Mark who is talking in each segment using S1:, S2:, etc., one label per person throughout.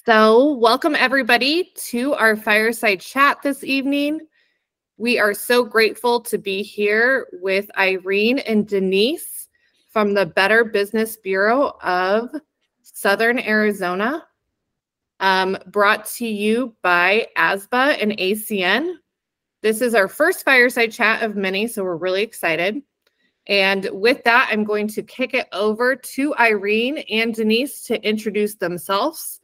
S1: So, welcome everybody to our fireside chat this evening. We are so grateful to be here with Irene and Denise from the Better Business Bureau of Southern Arizona, brought to you by ASBA and ACN. This is our first fireside chat of many, so we're really excited. And with that, I'm going to kick it over to Irene and Denise to introduce themselves.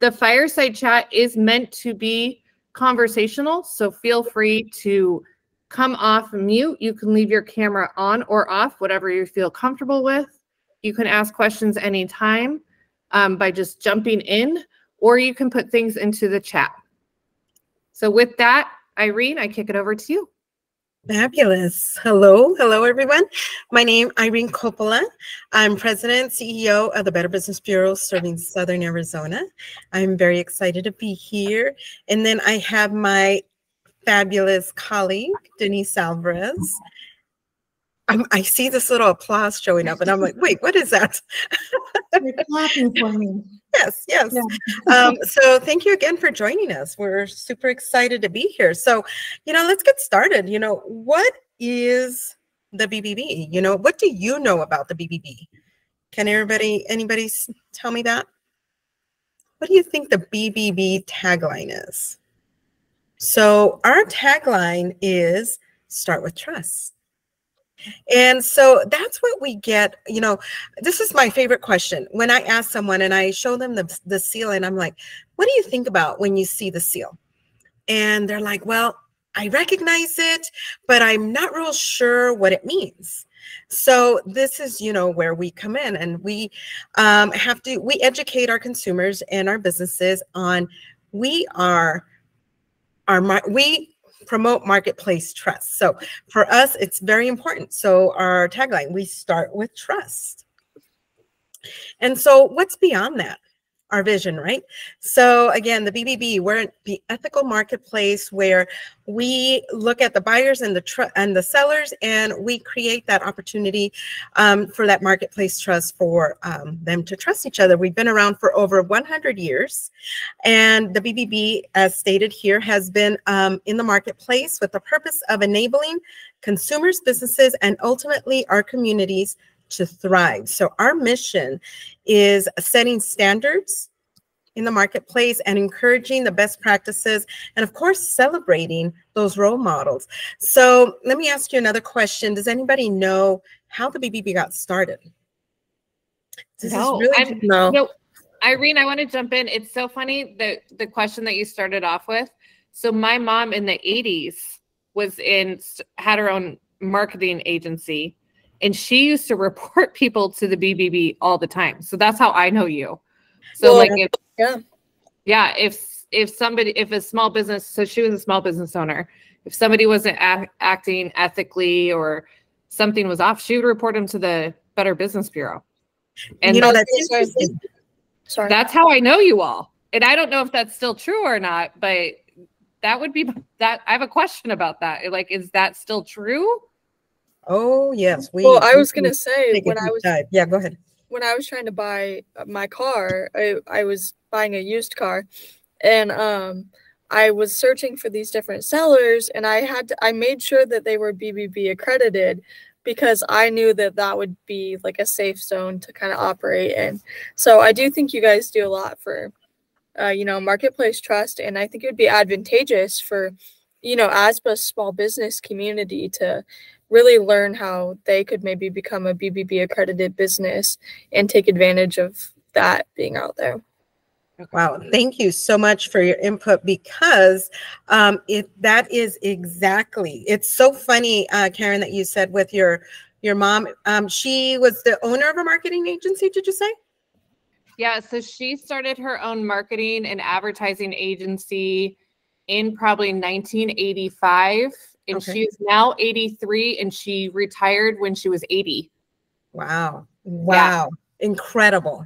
S1: The fireside chat is meant to be conversational, so feel free to come off mute. You can leave your camera on or off, whatever you feel comfortable with. You can ask questions anytime by just jumping in, or you can put things into the chat. So with that, Irene, I kick it over to you.
S2: Fabulous. Hello, everyone. My name is Irene Coppola. I'm President, CEO of the Better Business Bureau serving Southern Arizona. I'm very excited to be here. And then I have my fabulous colleague, Denise Alvarez. I see this little applause showing up and I'm like, wait, what is that?
S3: You're clapping for me.
S2: Yes. Yeah. So thank you again for joining us. We're super excited to be here. So, let's get started. What is the BBB? What do you know about the BBB? Can anybody tell me that? What do you think the BBB tagline is? So our tagline is start with trust. And so that's what we get. This is my favorite question. When I ask someone and I show them the seal and I'm like, what do you think about when you see the seal? And they're like, well, I recognize it, but I'm not real sure what it means. So this is, where we come in and we we educate our consumers and our businesses on we promote marketplace trust. So for us, it's very important. So our tagline, we start with trust. And so what's beyond that? Our vision, right? So again, the BBB, we're the ethical marketplace where we look at the buyers and the sellers, and we create that opportunity for that marketplace trust for them to trust each other. We've been around for over 100 years, and the BBB, as stated here, has been in the marketplace with the purpose of enabling consumers, businesses, and ultimately our communities to thrive. So our mission is setting standards in the marketplace and encouraging the best practices and of course celebrating those role models. So let me ask you another question. Does anybody know how the BBB got started?
S1: No, Irene, I want to jump in. It's so funny that the question that you started off with. So my mom in the 80s had her own marketing agency. And she used to report people to the BBB all the time. So that's how I know you. So if a small business, so she was a small business owner. If somebody wasn't acting ethically or something was off, she would report them to the Better Business Bureau. And
S2: that's interesting.
S1: Sorry. That's how I know you all. And I don't know if that's still true or not, but that would be that. I have a question about that. Like, is that still true?
S2: Oh, yes.
S3: I was going to say,
S2: go ahead.
S3: When I was trying to buy my car, I was buying a used car, and I was searching for these different sellers, and I made sure that they were BBB accredited because I knew that would be like a safe zone to kind of operate in. So I do think you guys do a lot for, marketplace trust, and I think it would be advantageous for, ASBA's small business community to really learn how they could maybe become a BBB accredited business and take advantage of that being out there.
S2: Wow. Thank you so much for your input because that is exactly, it's so funny, Karen, that you said with your mom, she was the owner of a marketing agency, did you say?
S1: Yeah. So she started her own marketing and advertising agency in probably 1985. And
S2: okay.
S1: She's now 83 and she retired when she was 80.
S2: Wow. Yeah. Incredible.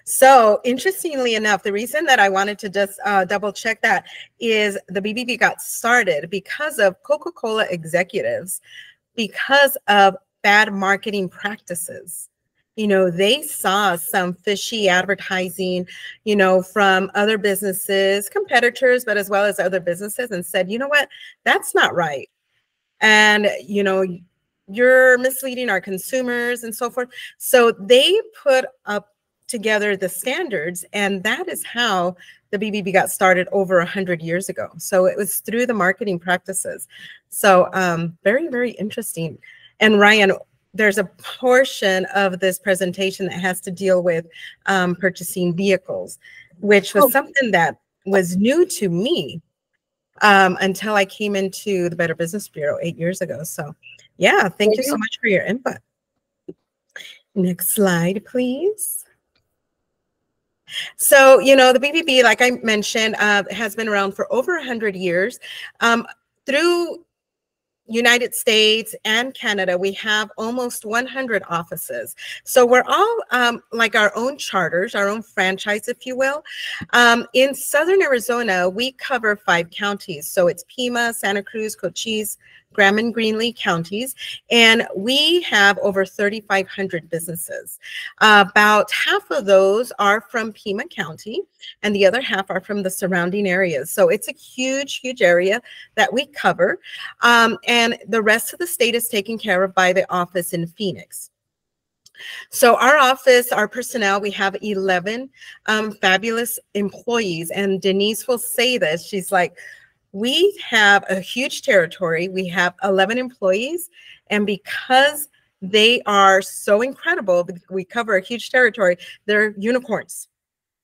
S2: So interestingly enough, the reason that I wanted to just double check that is the BBB got started because of Coca-Cola executives, because of bad marketing practices. they saw some fishy advertising, from other businesses, competitors, but as well as other businesses, and said, you know what, that's not right. And, you're misleading our consumers and so forth. So they put up together the standards, and that is how the BBB got started over 100 years ago. So it was through the marketing practices. So very, very interesting. And Ryan, there's a portion of this presentation that has to deal with purchasing vehicles, which was something that was new to me until I came into the Better Business Bureau 8 years ago. So yeah, thank you so much for your input. Next slide, please. So, the BBB, like I mentioned, has been around for over 100 years. Through United States and Canada, we have almost 100 offices. So we're all like our own charters, our own franchise, if you will. In Southern Arizona, we cover 5 counties. So it's Pima, Santa Cruz, Cochise, Graham and Greenlee counties, and we have over 3,500 businesses. About half of those are from Pima County, and the other half are from the surrounding areas. So it's a huge, huge area that we cover, and the rest of the state is taken care of by the office in Phoenix. So our office, our personnel, we have 11 fabulous employees, and Denise will say this. She's like, we have a huge territory. We have 11 employees, and because they are so incredible, we cover a huge territory. They're unicorns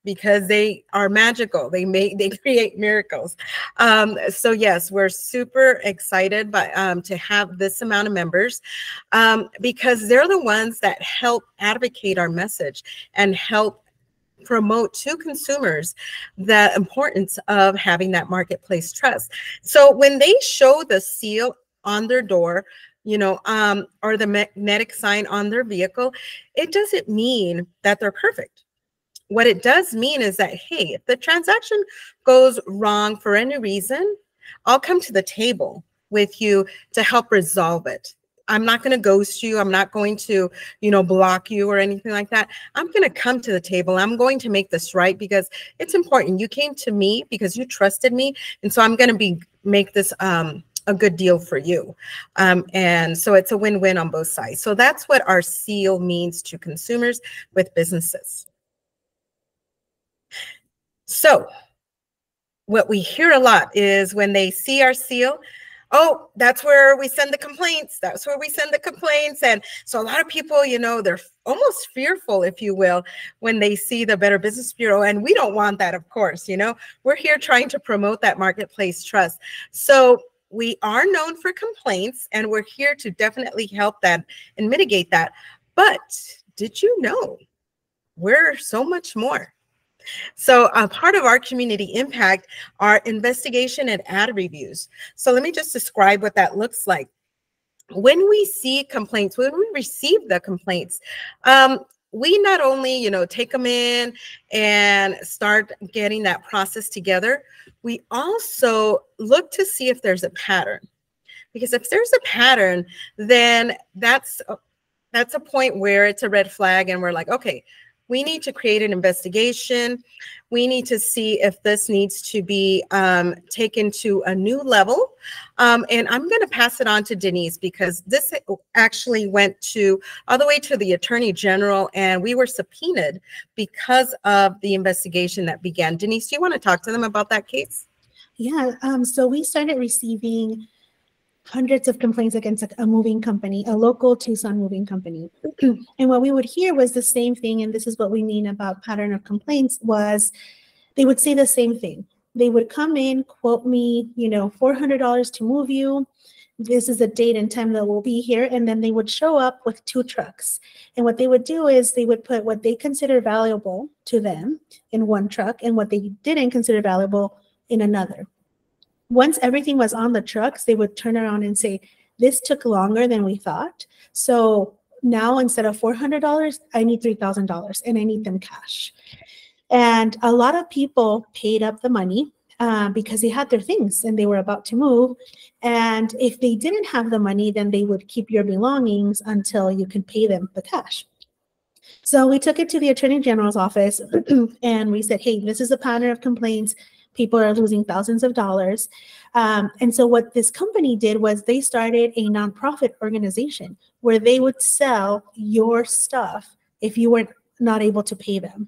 S2: because they are magical. They create miracles. So yes, we're super excited to have this amount of members because they're the ones that help advocate our message and help promote to consumers the importance of having that marketplace trust. So when they show the seal on their door, or the magnetic sign on their vehicle, it doesn't mean that they're perfect. What it does mean is that, hey, if the transaction goes wrong for any reason, I'll come to the table with you to help resolve it. I'm not going to ghost you. I'm not going to, block you or anything like that. I'm going to come to the table. I'm going to make this right because it's important. You came to me because you trusted me. And so I'm going to make this a good deal for you. And so it's a win-win on both sides. So that's what our seal means to consumers with businesses. So what we hear a lot is when they see our seal, oh, that's where we send the complaints. That's where we send the complaints. And so a lot of people, they're almost fearful, if you will, when they see the Better Business Bureau. And we don't want that, of course. We're here trying to promote that marketplace trust. So we are known for complaints, and we're here to definitely help that and mitigate that. But did you know we're so much more? So a part of our community impact are investigation and ad reviews. So let me just describe what that looks like. When we see complaints, when we receive the complaints, we not only, take them in and start getting that process together, we also look to see if there's a pattern. Because if there's a pattern, then that's a point where it's a red flag and we're like, okay, we need to create an investigation. We need to see if this needs to be taken to a new level. And I'm going to pass it on to Denise because this actually went all the way to the Attorney General, and we were subpoenaed because of the investigation that began. Denise, do you want to talk to them about that case?
S4: Yeah, so we started receiving hundreds of complaints against a moving company, a local Tucson moving company. And what we would hear was the same thing, and this is what we mean about pattern of complaints, was they would say the same thing. They would come in, quote me, $400 to move you. This is a date and time that we'll be here. And then they would show up with 2 trucks. And what they would do is they would put what they consider valuable to them in one truck and what they didn't consider valuable in another. Once everything was on the trucks, they would turn around and say, this took longer than we thought. So now instead of $400, I need $3,000 and I need them cash. And a lot of people paid up the money because they had their things and they were about to move. And if they didn't have the money, then they would keep your belongings until you can pay them the cash. So we took it to the Attorney General's office and we said, hey, this is a pattern of complaints. People are losing thousands of dollars. And so what this company did was they started a nonprofit organization where they would sell your stuff if you were not able to pay them.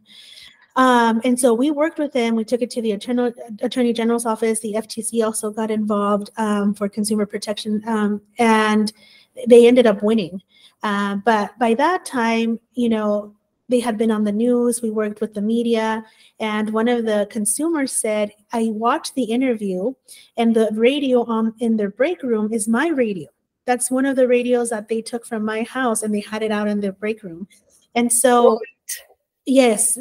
S4: And so we worked with them. We took it to the Attorney General's office. The FTC also got involved for consumer protection, and they ended up winning. But by that time, you know, they had been on the news. We worked with the media, and one of the consumers said, I watched the interview and the radio in their break room is my radio. That's one of the radios that they took from my house and they had it out in their break room. And so, yes,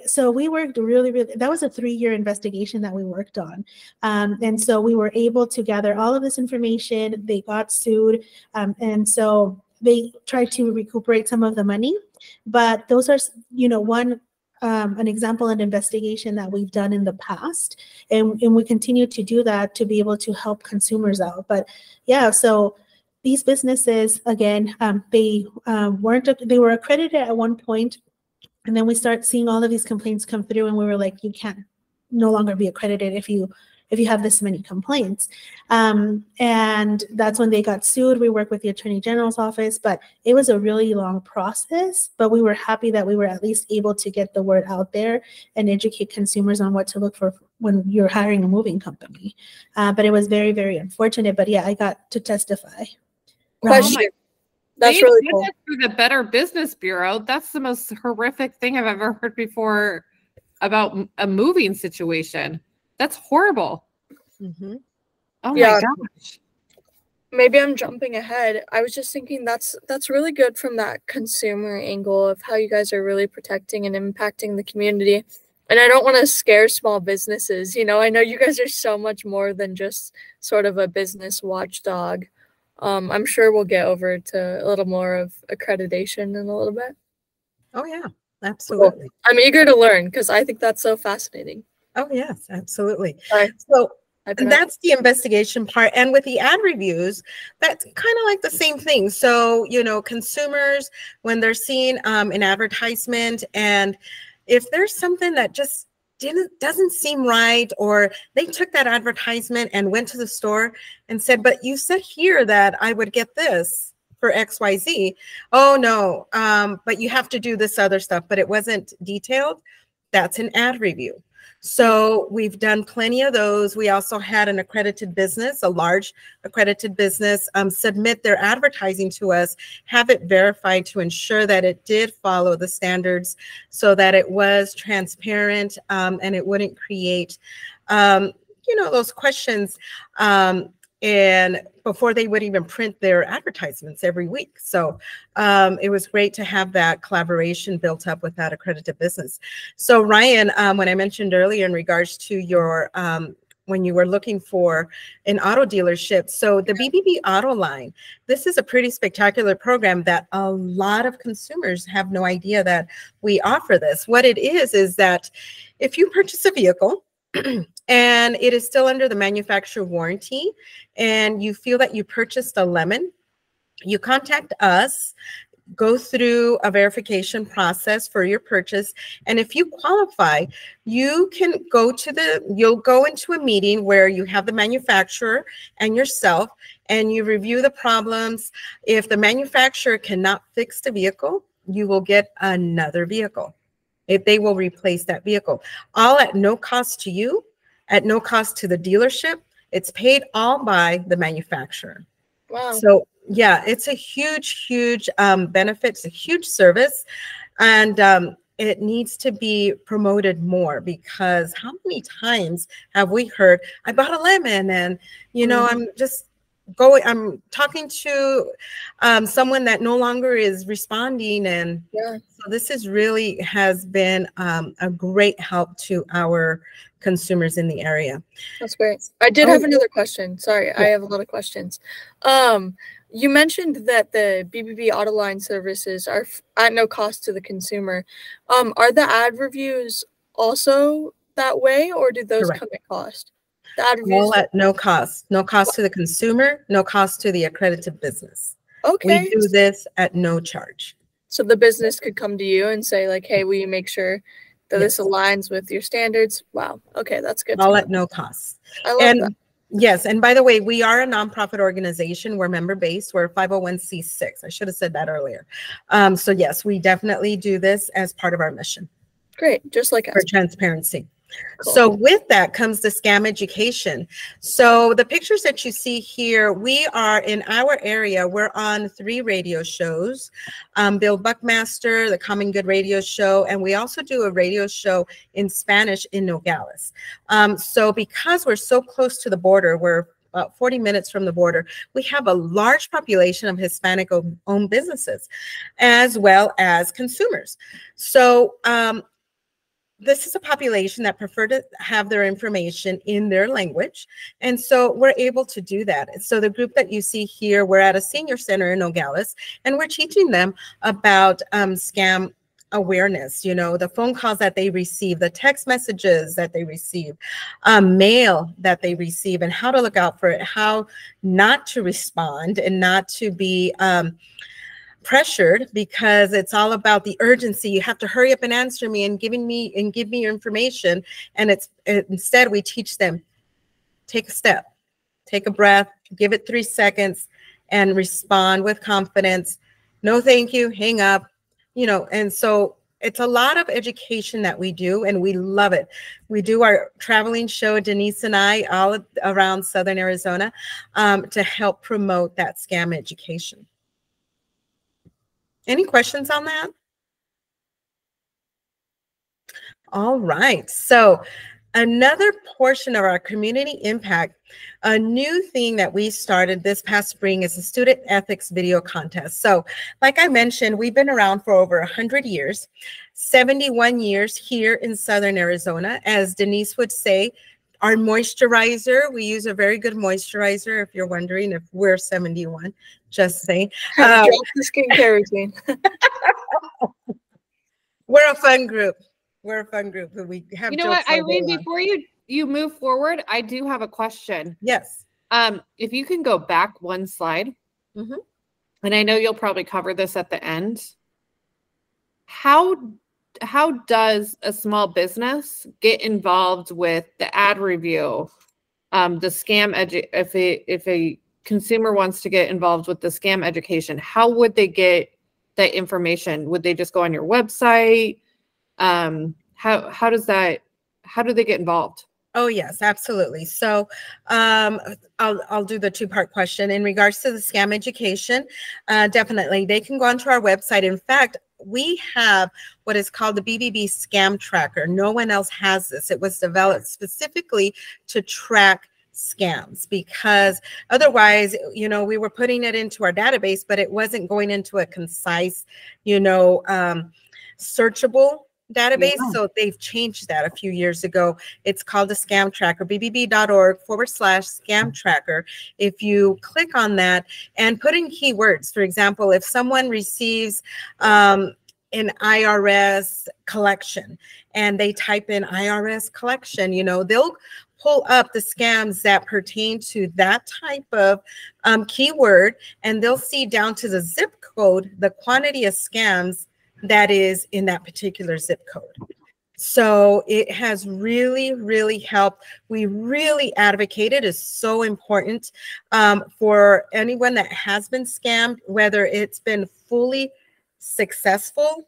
S4: so we worked really, that was a 3-year investigation that we worked on. And so we were able to gather all of this information. They got sued. And so they tried to recuperate some of the money, but those are, you know, an example of an investigation that we've done in the past, and we continue to do that to be able to help consumers out. But yeah, so these businesses, again, they were accredited at one point, and then we start seeing all of these complaints come through, and we were like, you can't no longer be accredited if you have this many complaints. And that's when they got sued. We worked with the Attorney General's office, but it was a really long process, but we were happy that we were at least able to get the word out there and educate consumers on what to look for when you're hiring a moving company. But it was very, very unfortunate, but yeah, I got to testify.
S3: Question. That's really cool.
S1: Through the Better Business Bureau, that's the most horrific thing I've ever heard before about a moving situation. That's horrible.
S2: Mm-hmm.
S1: Oh my gosh.
S3: Maybe I'm jumping ahead. I was just thinking that's really good from that consumer angle of how you guys are really protecting and impacting the community. And I don't want to scare small businesses. You know, I know you guys are so much more than just sort of a business watchdog. I'm sure we'll get over to a little more of accreditation in a little bit.
S2: Oh, yeah, absolutely.
S3: Cool. I'm eager to learn because I think that's so fascinating.
S2: Oh, yes, absolutely.
S3: Sorry.
S2: So that's the investigation part. And with the ad reviews, that's kind of like the same thing. So, you know, consumers, when they're seeing an advertisement, and if there's something that just doesn't seem right, or they took that advertisement and went to the store and said, but you said here that I would get this for XYZ. Oh, no, but you have to do this other stuff, but it wasn't detailed. That's an ad review. So we've done plenty of those. We also had an accredited business, a large accredited business, submit their advertising to us, have it verified to ensure that it did follow the standards so that it was transparent, and it wouldn't create, you know, those questions. And before they would even print their advertisements every week. So it was great to have that collaboration built up with that accredited business. So Ryan, when I mentioned earlier in regards to your, when you were looking for an auto dealership, so the BBB Auto Line, this is a pretty spectacular program that a lot of consumers have no idea that we offer this. What it is that if you purchase a vehicle, and it is still under the manufacturer warranty, and you feel that you purchased a lemon, you contact us, go through a verification process for your purchase, and if you qualify, you can you'll go into a meeting where you have the manufacturer and yourself, and you review the problems. If the manufacturer cannot fix the vehicle, you will get another vehicle. If they will replace that vehicle, all at no cost to you, at no cost to the dealership. It's paid all by the manufacturer.
S3: Wow.
S2: So yeah, it's a huge, huge benefit. It's a huge service, and it needs to be promoted more, because how many times have we heard, I bought a lemon and, you know, I'm talking to someone that no longer is responding, and so this is really has been a great help to our consumers in the area.
S3: That's great. I did have another question. Sorry, I have a lot of questions. You mentioned that the BBB Autoline services are at no cost to the consumer. Are the ad reviews also that way, or do those come at cost?
S2: All at no cost. No cost to the consumer, no cost to the accredited business.
S3: Okay.
S2: We do this at no charge.
S3: So the business could come to you and say like, hey, will you make sure that this aligns with your standards? Wow. Okay, that's good.
S2: All at no cost.
S3: I love that.
S2: Yes, and by the way, we are a nonprofit organization. We're member-based. We're 501c6. I should have said that earlier. So yes, we definitely do this as part of our mission.
S3: Great, just like us.
S2: For transparency.
S3: Cool.
S2: So with that comes the scam education. So the pictures that you see here, we are in our area, we're on 3 radio shows, Bill Buckmaster, the Common Good radio show, and we also do a radio show in Spanish in Nogales. So because we're so close to the border, we're about 40 minutes from the border, we have a large population of Hispanic-owned businesses, as well as consumers. So this is a population that prefer to have their information in their language. And so we're able to do that. So the group that you see here, we're at a senior center in Nogales, and we're teaching them about scam awareness, you know, the phone calls that they receive, the text messages that they receive, mail that they receive, and how to look out for it, how not to respond and not to be pressured, because it's all about the urgency. You have to hurry up and answer me and give me your information. And instead we teach them, take a step, take a breath, give it 3 seconds, and respond with confidence. No, thank you, hang up, you know. And so it's a lot of education that we do, and we love it. We do our traveling show, Denise and I, all around Southern Arizona, to help promote that scam education. Any questions on that? All right. So another portion of our community impact, a new thing that we started this past spring is a student ethics video contest. So like I mentioned, we've been around for over 100 years, 71 years here in Southern Arizona. As Denise would say, our moisturizer, we use a very good moisturizer, if you're wondering if we're 71, just saying.
S3: Drop the skincare routine.
S2: We're a fun group. We're a fun group. We have,
S1: you know what, Irene, before you move forward, I do have a question.
S2: Yes.
S1: If you can go back 1 slide, and I know you'll probably cover this at the end. How does a small business get involved with the ad review, the scam if a consumer wants to get involved with the scam education? How would they get that information? Would they just go on your website? How do they get involved?
S2: Oh, yes, absolutely. So I'll do the 2-part question. In regards to the scam education, definitely they can go onto our website. In fact, we have what is called the BBB scam tracker. No one else has this. It was developed specifically to track scams, because otherwise, you know, we were putting it into our database, but it wasn't going into a concise, you know, searchable database. Yeah. So they've changed that a few years ago. It's called the scam tracker, bbb.org/scam tracker. If you click on that and put in keywords, for example, if someone receives an IRS collection and they type in IRS collection, you know, they'll pull up the scams that pertain to that type of keyword, and they'll see down to the zip code, the quantity of scams that is in that particular zip code. So it has really, really helped. We really advocate it. It's so important for anyone that has been scammed, whether it's been fully successful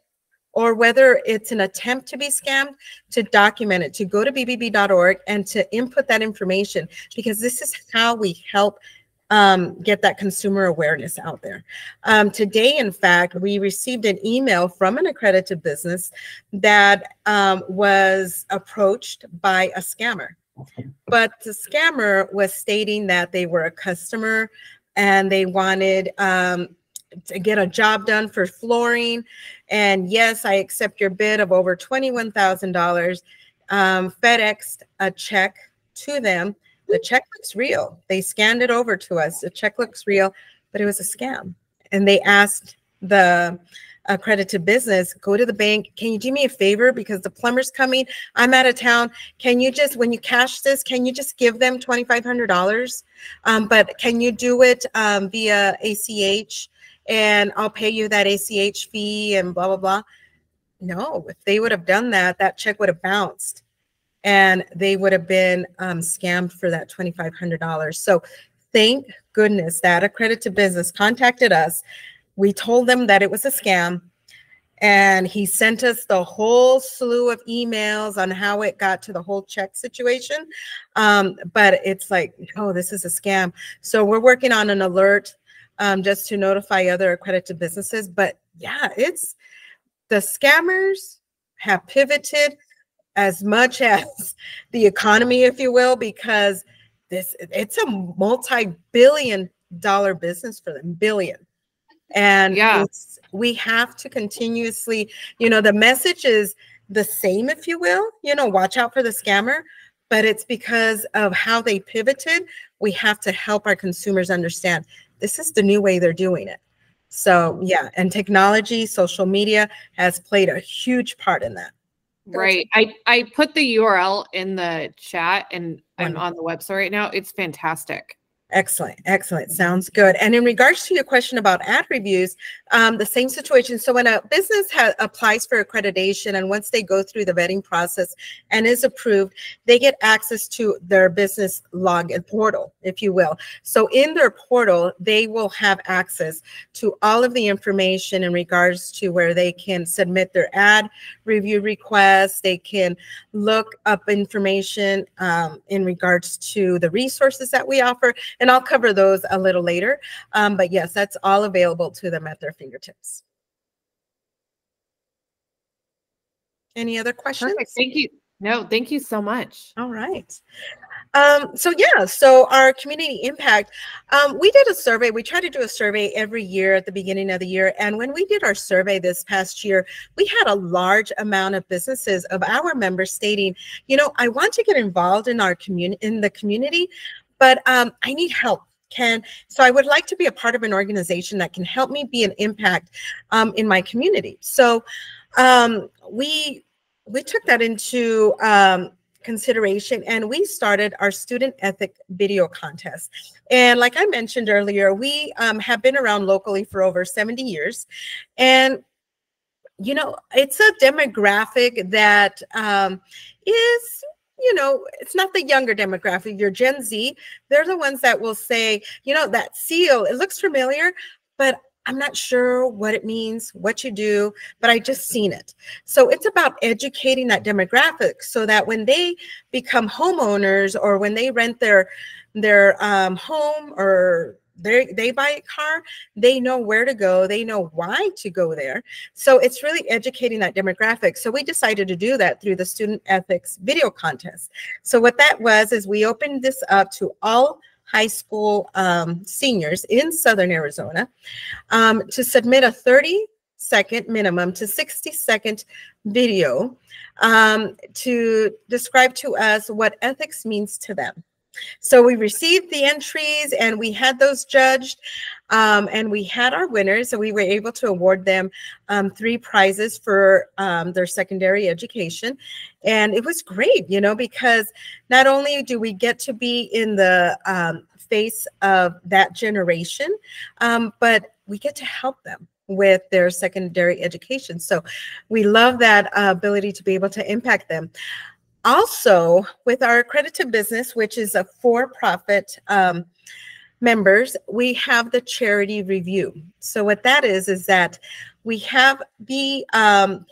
S2: or whether it's an attempt to be scammed, to document it, to go to bbb.org and to input that information, because this is how we help get that consumer awareness out there. Today, in fact, we received an email from an accredited business that was approached by a scammer. But the scammer was stating that they were a customer and they wanted to get a job done for flooring. And yes, I accept your bid of over $21,000. FedExed a check to them. The check looks real. They scanned it over to us. The check looks real, but it was a scam. And they asked the accredited business, go to the bank. Can you do me a favor? Because the plumber's coming. I'm out of town. Can you just, when you cash this, can you just give them $2,500? But can you do it via ACH? and I'll pay you that ACH fee and blah, blah, blah. No, if they would have done that, that check would have bounced and they would have been scammed for that $2,500. So thank goodness that Accredited Business contacted us. We told them that it was a scam. And he sent us the whole slew of emails on how it got to the whole check situation. But it's like, no, this is a scam. So we're working on an alert just to notify other accredited businesses. But yeah, it's the scammers have pivoted as much as the economy, if you will, because it's a multi-billion-dollar business for them, billion. And
S1: yeah,
S2: we have to continuously, the message is the same, if you will, watch out for the scammer, but it's because of how they pivoted. We have to help our consumers understand this is the new way they're doing it. So yeah, and technology, social media has played a huge part in that.
S1: right. I put the URL in the chat and
S2: Wonderful.
S1: I'm on the website right now. It's fantastic.
S2: Excellent. Excellent. Sounds good. And in regards to your question about ad reviews, the same situation. So when a business applies for accreditation and once they go through the vetting process and is approved, they get access to their business login portal, if you will. So in their portal, they will have access to all of the information in regards to where they can submit their ad review requests. They can look up information in regards to the resources that we offer. And I'll cover those a little later. But yes, that's all available to them at their fingertips. Any other questions?
S1: Perfect. Thank you. No, thank you so much.
S2: All right. So our community impact, we did a survey. We try to do a survey every year at the beginning of the year. And when we did our survey this past year, we had a large amount of businesses of our members stating, I want to get involved in our community, but I need help. So I would like to be a part of an organization that can help me be an impact in my community. So we took that into consideration and we started our student ethic video contest. And like I mentioned earlier, we have been around locally for over 70 years. And it's a demographic that is, it's not the younger demographic, your Gen Z. They're the ones that will say, that seal, it looks familiar, but I'm not sure what it means, what you do, but I just seen it. So it's about educating that demographic so that when they become homeowners or when they rent their home or they buy a car, they know where to go. They know why to go there. So it's really educating that demographic. So we decided to do that through the Student Ethics Video Contest. So what that was is we opened this up to all high school seniors in Southern Arizona to submit a 30-second minimum to 60-second video to describe to us what ethics means to them. So we received the entries and we had those judged and we had our winners. So we were able to award them 3 prizes for their secondary education. And it was great, because not only do we get to be in the face of that generation, but we get to help them with their secondary education. So we love that ability to be able to impact them. Also, with our accredited business, which is a for-profit members, we have the charity review. So what that is that we have the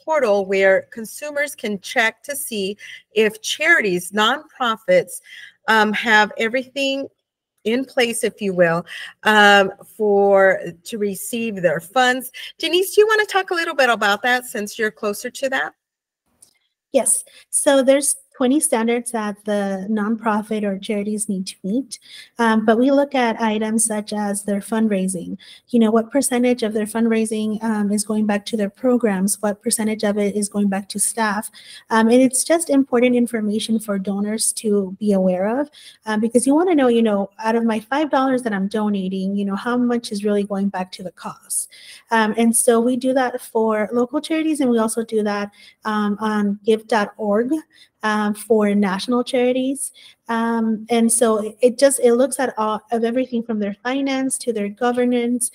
S2: portal where consumers can check to see if charities, nonprofits, have everything in place, if you will, to receive their funds. Denise, do you want to talk a little bit about that since you're closer to that?
S4: Yes. So there's 20 standards that the nonprofit or charities need to meet. But we look at items such as their fundraising. What percentage of their fundraising is going back to their programs? What percentage of it is going back to staff? And it's just important information for donors to be aware of because you want to know, out of my $5 that I'm donating, how much is really going back to the cause. And so we do that for local charities, and we also do that on give.org. for national charities. And so it looks at all of everything from their finance to their governance,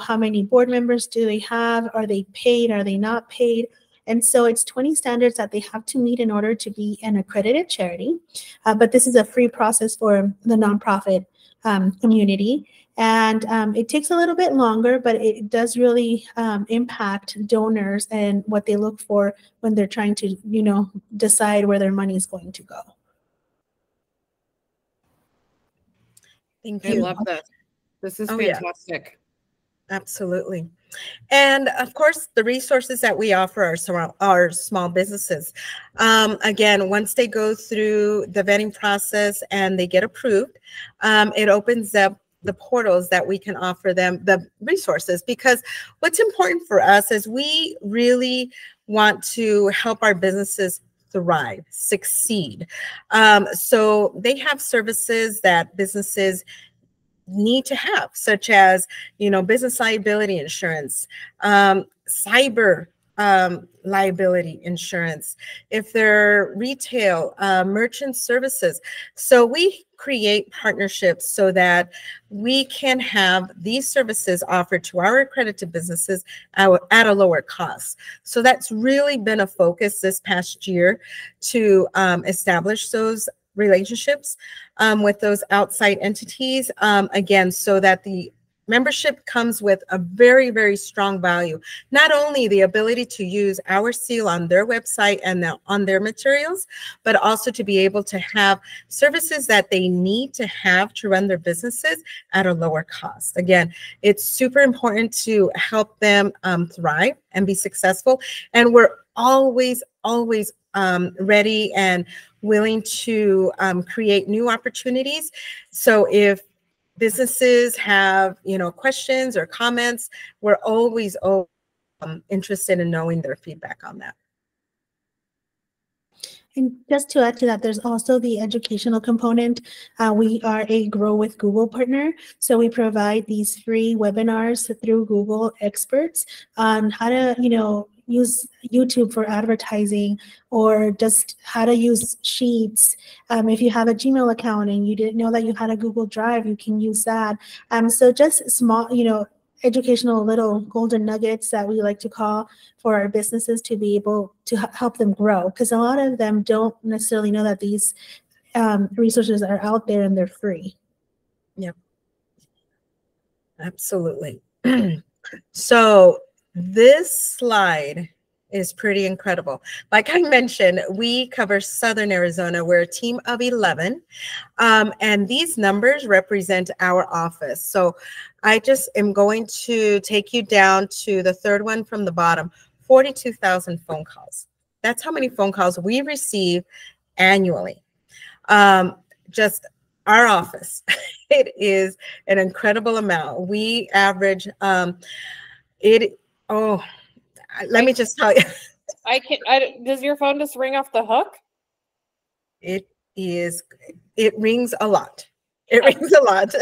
S4: how many board members do they have? Are they paid? Are they not paid? And so it's 20 standards that they have to meet in order to be an accredited charity. But this is a free process for the nonprofit community. And it takes a little bit longer, but it does really impact donors and what they look for when they're trying to, decide where their money is going to go.
S2: Thank
S1: I
S2: you.
S1: love this. This is
S2: Oh, yeah.
S1: fantastic.
S2: Absolutely. And of course, the resources that we offer are small businesses. Again, once they go through the vetting process and they get approved, it opens up the portals that we can offer them the resources, because what's important for us is we really want to help our businesses thrive, succeed. So they have services that businesses need to have, such as, business liability insurance, cyber liability insurance, if they're retail, merchant services. So we create partnerships so that we can have these services offered to our accredited businesses at a lower cost. So that's really been a focus this past year, to establish those relationships with those outside entities, again, so that the membership comes with a very, very strong value. Not only the ability to use our seal on their website and on their materials, but also to be able to have services that they need to have to run their businesses at a lower cost. Again, it's super important to help them thrive and be successful. And we're always ready and willing to create new opportunities. So if businesses have, questions or comments, we're always interested in knowing their feedback on that.
S4: And just to add to that, there's also the educational component. We are a Grow with Google partner. So we provide these free webinars through Google experts on how to, use YouTube for advertising, or just how to use Sheets. If you have a Gmail account and you didn't know that you had a Google Drive, you can use that. So just small, educational little golden nuggets that we like to call for our businesses to be able to help them grow, because a lot of them don't necessarily know that these resources are out there and they're free.
S2: Yep, absolutely. So this slide is pretty incredible. Like I mentioned, we cover Southern Arizona. We're a team of 11, and these numbers represent our office. So I just am going to take you down to the third one from the bottom, 42,000 phone calls. That's how many phone calls we receive annually. Just our office. It is an incredible amount. We average, let me just tell you.
S1: Does your phone just ring off the hook?
S2: It rings a lot. It rings a lot.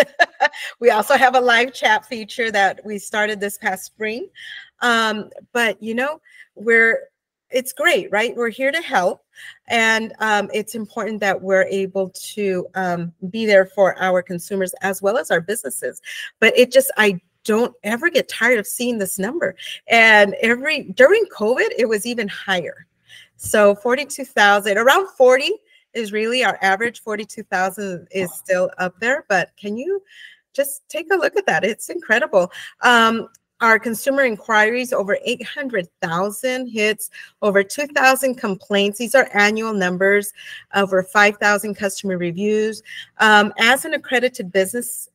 S2: We also have a live chat feature that we started this past spring. But it's great, right? We're here to help. And it's important that we're able to be there for our consumers as well as our businesses. But I don't ever get tired of seeing this number. And during COVID, it was even higher. So 42,000, around 40 is really our average. 42,000 is still up there, but can you just take a look at that? It's incredible. Our consumer inquiries, over 800,000 hits, over 2,000 complaints. These are annual numbers, over 5,000 customer reviews. As an accredited business,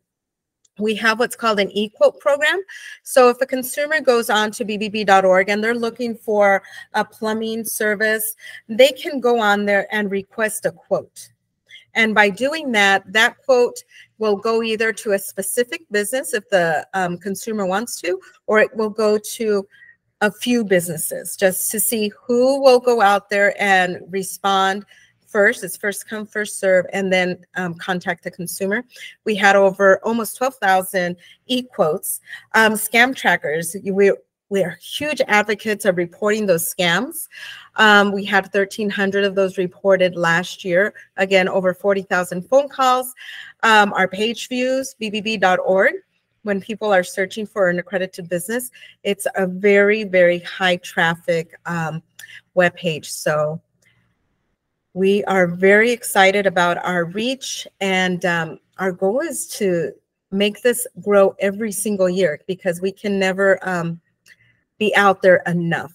S2: we have what's called an e-quote program. So if a consumer goes on to bbb.org and they're looking for a plumbing service, they can go on there and request a quote. And by doing that, that quote will go either to a specific business if the consumer wants to, or it will go to a few businesses just to see who will go out there and respond first. It's first come, first serve, and then contact the consumer. We had over almost 12,000 e-quotes. Scam trackers, we we are huge advocates of reporting those scams. We had 1,300 of those reported last year. Again, over 40,000 phone calls. Our page views, bbb.org. When people are searching for an accredited business, it's a very, very high traffic webpage. So we are very excited about our reach, and our goal is to make this grow every single year, because we can never be out there enough.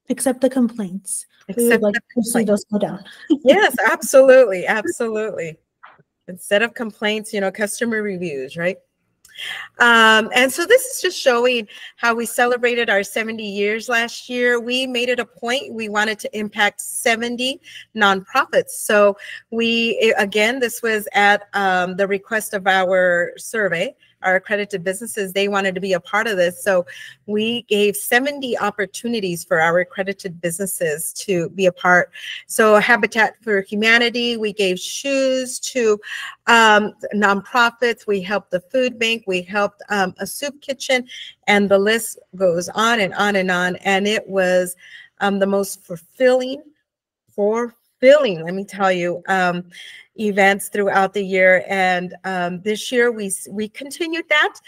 S4: Except the complaints. We
S2: Except
S4: would like to see those go down.
S2: Yes, absolutely, absolutely. Instead of complaints, you know, customer reviews, right? And so this is just showing how we celebrated our 70 years last year. We made it a point. We wanted to impact 70 nonprofits. So we, again, this was at the request of our survey, our accredited businesses. They wanted to be a part of this. So we gave 70 opportunities for our accredited businesses to be a part. So Habitat for Humanity, we gave shoes to nonprofits. We helped the food bank. We helped a soup kitchen, and the list goes on and on and on. And it was the most fulfilling, let me tell you, events throughout the year. And this year we continued that,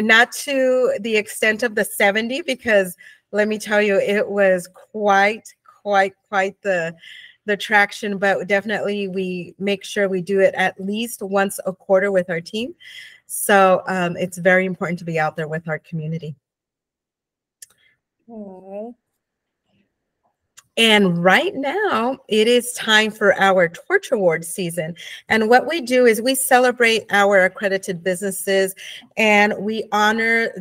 S2: not to the extent of the 70, because let me tell you, it was quite the traction, but definitely we make sure we do it at least once a quarter with our team. So it's very important to be out there with our community.
S1: Aww.
S2: And right now, it is time for our Torch Award season. And what we do is we celebrate our accredited businesses, and we honor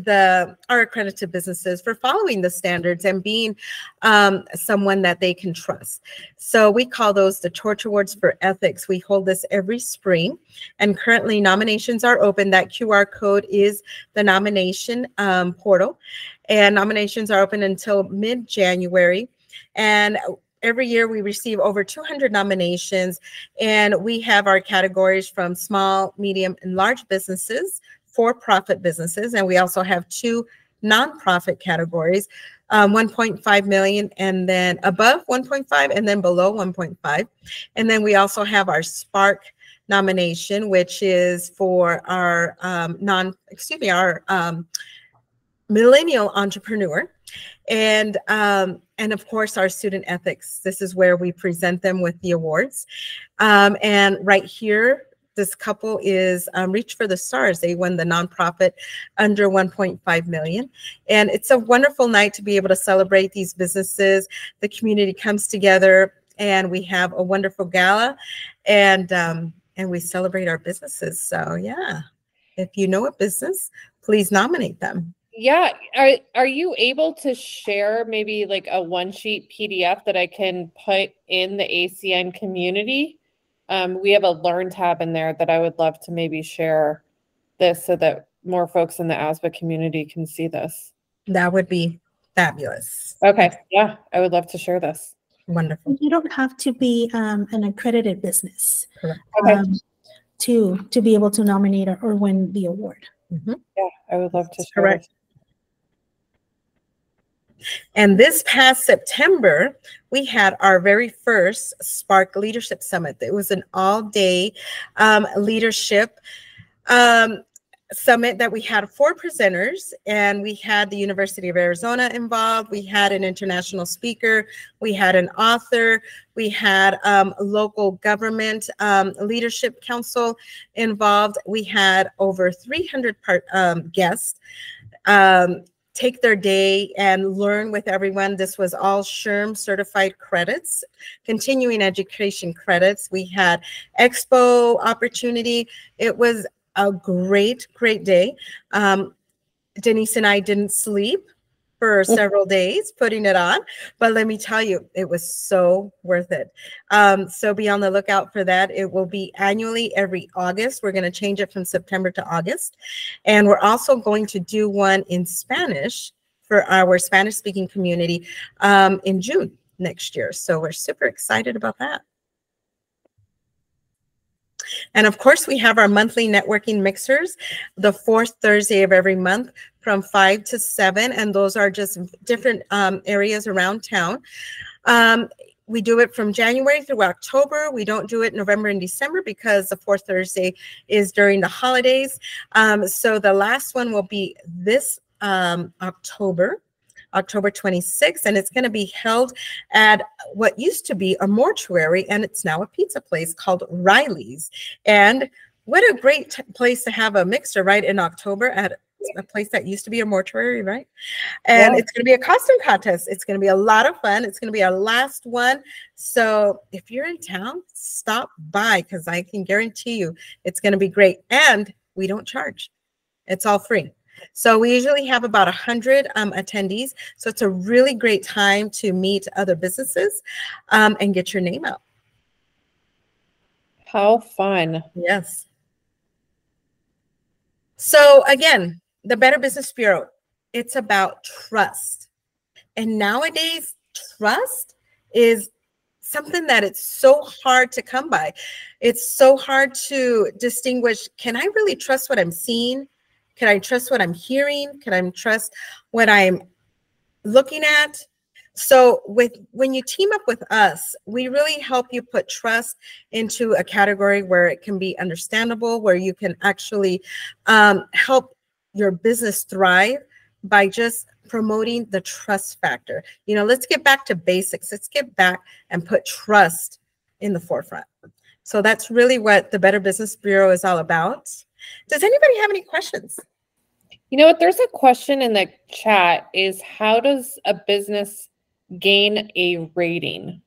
S2: our accredited businesses for following the standards and being someone that they can trust. So we call those the Torch Awards for Ethics. We hold this every spring, and currently nominations are open. That QR code is the nomination portal, and nominations are open until mid-January. And every year we receive over 200 nominations, and we have our categories from small, medium, and large businesses, for-profit businesses, and we also have 2 nonprofit categories, 1.5 million, and then above 1.5, and then below 1.5. And then we also have our Spark nomination, which is for our millennial entrepreneur. And of course, our student ethics. This is where we present them with the awards. And right here, this couple is Reach for the Stars. They won the nonprofit under 1.5 million. And it's a wonderful night to be able to celebrate these businesses. The community comes together, and we have a wonderful gala, and we celebrate our businesses. So yeah, if you know a business, please nominate them.
S1: Yeah. Are you able to share maybe like a one-sheet PDF that I can put in the ACN community? We have a Learn tab in there that I would love to maybe share this so that more folks in the ABSA community can see this.
S2: That would be fabulous.
S1: Okay. Yeah, I would love to share this.
S2: Wonderful.
S4: You don't have to be an accredited business
S1: Okay.
S4: To be able to nominate or win the award.
S2: Mm-hmm.
S1: Yeah, I would love to share. Correct. This.
S2: And this past September, we had our very first Spark Leadership Summit. It was an all-day leadership summit that we had 4 presenters, and we had the University of Arizona involved. We had an international speaker. We had an author. We had local government leadership council involved. We had over 300 guests take their day and learn with everyone. This was all SHRM certified credits, continuing education credits. We had expo opportunity. It was a great day. Denise and I didn't sleep for several days putting it on, but let me tell you, it was so worth it. So be on the lookout for that. It will be annually every August. We're going to change it from September to August. And we're also going to do one in Spanish for our Spanish speaking community in June next year. So we're super excited about that. And of course, we have our monthly networking mixers, the 4th Thursday of every month, from 5 to 7, and those are just different areas around town. We do it from January through October. We don't do it November and December because the fourth Thursday is during the holidays. So the last one will be this October 26th, and it's going to be held at what used to be a mortuary, and it's now a pizza place called Riley's. And what a great place to have a mixer right in October at a place that used to be a mortuary, right? And it's going to be a costume contest. It's going to be a lot of fun. It's going to be our last one. So if you're in town, stop by, because I can guarantee you it's going to be great. And we don't charge. It's all free. So we usually have about 100 attendees. So it's a really great time to meet other businesses and get your name out.
S1: How fun.
S2: Yes. So again, the Better Business Bureau, it's about trust. And nowadays, trust is something that it's so hard to come by. It's so hard to distinguish, can I really trust what I'm seeing? Can I trust what I'm hearing? Can I trust what I'm looking at? So when you team up with us, we really help you put trust into a category where it can be understandable, where you can actually help your business thrive by just promoting the trust factor. You know, let's get back to basics. Let's get back and put trust in the forefront. So that's really what the Better Business Bureau is all about. Does anybody have any questions?
S1: You know what? There's a question in the chat is, how does a business gain a rating?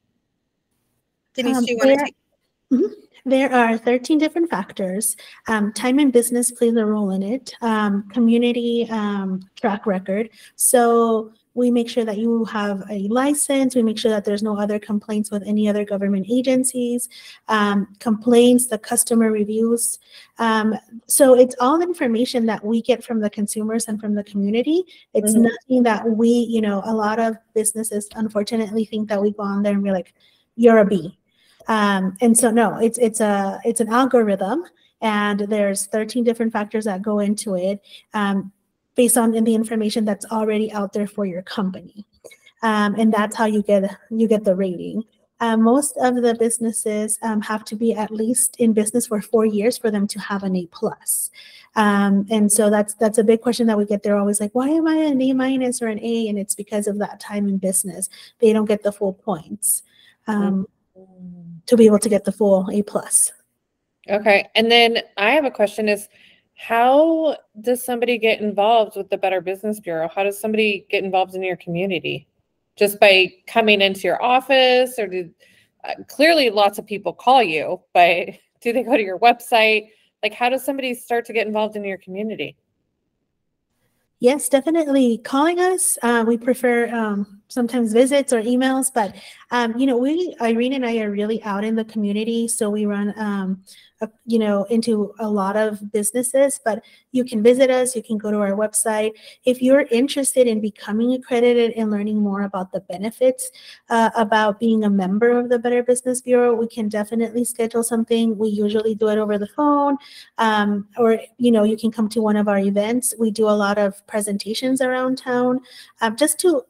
S2: Denise, do you want to take?
S4: There are 13 different factors. Time in business plays a role in it. Community track record. So we make sure that you have a license. We make sure that there's no other complaints with any other government agencies. Complaints, the customer reviews. So it's all information that we get from the consumers and from the community. It's nothing that we, you know, a lot of businesses unfortunately think that we go on there and we're like, you're a B. And so no, it's an algorithm, and there's 13 different factors that go into it based on the information that's already out there for your company. And that's how you get the rating. Most of the businesses have to be at least in business for 4 years for them to have an A+. And so that's a big question that we get. They're always like, why am I an A- or an A? And it's because of that time in business. They don't get the full points to be able to get the full A+.
S1: Okay. And then I have a question is, how does somebody get involved with the Better Business Bureau? How does somebody get involved in your community? Just by coming into your office, or clearly lots of people call you, but do they go to your website? Like, how does somebody start to get involved in your community?
S4: Yes, definitely calling us. We prefer sometimes visits or emails, but you know, Irene and I are really out in the community, so we run you know, into a lot of businesses. But you can visit us. You can go to our website if you're interested in becoming accredited and learning more about the benefits about being a member of the Better Business Bureau. We can definitely schedule something. We usually do it over the phone, or you know, you can come to one of our events. We do a lot of presentations around town, just to,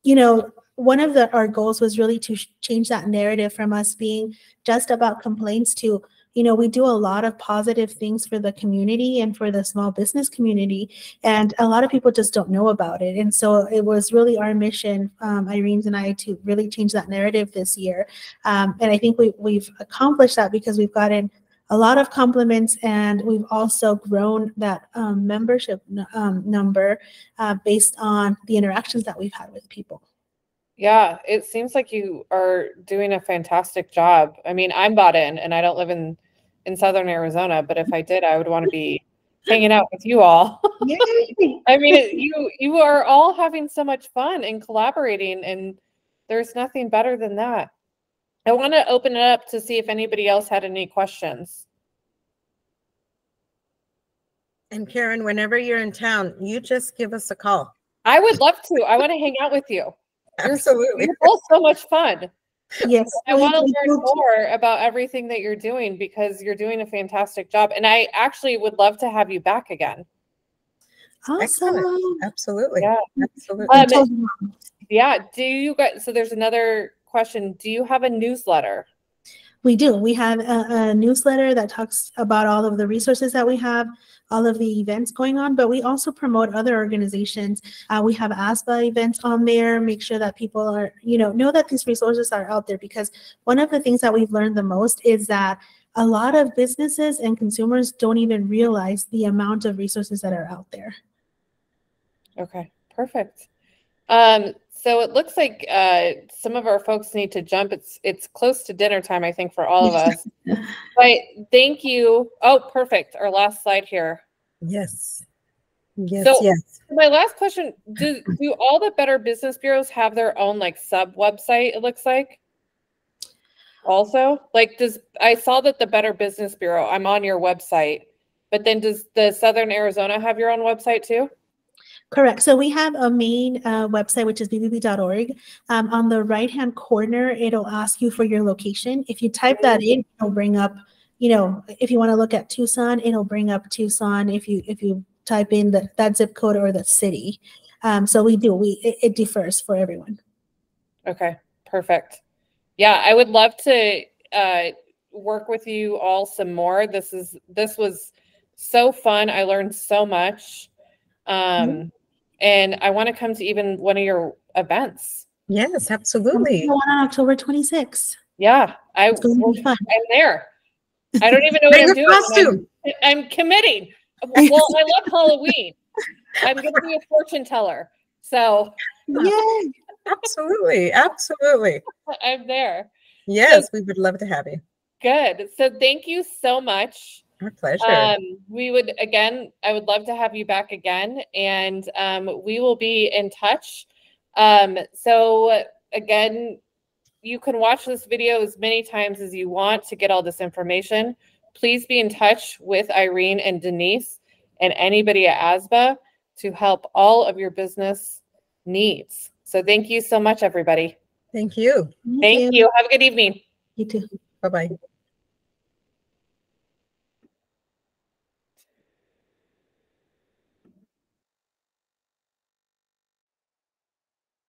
S4: you know, one of our goals was really to change that narrative from us being just about complaints to, you know, we do a lot of positive things for the community and for the small business community, and a lot of people just don't know about it. And so it was really our mission, Irene's and I, to really change that narrative this year. And I think we've accomplished that because we've gotten a lot of compliments, and we've also grown that membership number based on the interactions that we've had with people.
S1: Yeah, it seems like you are doing a fantastic job. I mean, I'm bought in, and I don't live in Southern Arizona, but if I did, I would want to be hanging out with you all. I mean, you are all having so much fun and collaborating, and there's nothing better than that. I want to open it up to see if anybody else had any questions.
S2: And Karen, whenever you're in town, you just give us a call.
S1: I would love to. I want to hang out with you.
S2: Absolutely.
S1: You're both so much fun.
S4: Yes.
S1: I want to learn more about everything that you're doing, because you're doing a fantastic job. And I actually would love to have you back again.
S2: Excellent.
S4: Awesome.
S2: Absolutely.
S1: Yeah.
S2: Absolutely.
S1: Yeah. Do you guys, so there's another question. Do you have a newsletter?
S4: We do. We have a newsletter that talks about all of the resources that we have, all of the events going on, but we also promote other organizations. We have ABSA events on there, make sure that people are, know that these resources are out there, because one of the things that we've learned the most is that a lot of businesses and consumers don't even realize the amount of resources that are out there.
S1: Okay, perfect. So it looks like some of our folks need to jump. It's close to dinner time, I think, for all of us. But thank you. Oh, perfect. Our last slide here.
S2: Yes. Yes.
S1: So
S2: yes.
S1: my last question, do all the Better Business Bureaus have their own like sub website, it looks like? Also, like I saw that the Better Business Bureau, I'm on your website, but then does the Southern Arizona have your own website too?
S4: Correct. So we have a main website, which is bbb.org. On the right-hand corner, it'll ask you for your location. If you type that in, it'll bring up, if you want to look at Tucson, it'll bring up Tucson if you type in that zip code or the city. So it differs for everyone.
S1: Okay, perfect. Yeah, I would love to work with you all some more. This was so fun. I learned so much. And I want to come to even one of your events.
S2: Yes, absolutely.
S4: On October 26th.
S1: Yeah,
S4: it's going to be fun.
S1: I'm there. I don't even know what I'm doing. I'm committing. Well, I love Halloween. I'm going to be a fortune teller. So
S2: yeah, absolutely. Absolutely.
S1: I'm there.
S2: Yes, we would love to have you.
S1: Good. So thank you so much.
S2: Our pleasure.
S1: I would love to have you back again, and we will be in touch. So again, you can watch this video as many times as you want to get all this information. Please be in touch with Irene and Denise and anybody at ABSA to help all of your business needs. So thank you so much, everybody.
S2: Thank you.
S1: Thank you. Have a good evening.
S4: You too.
S2: Bye-bye.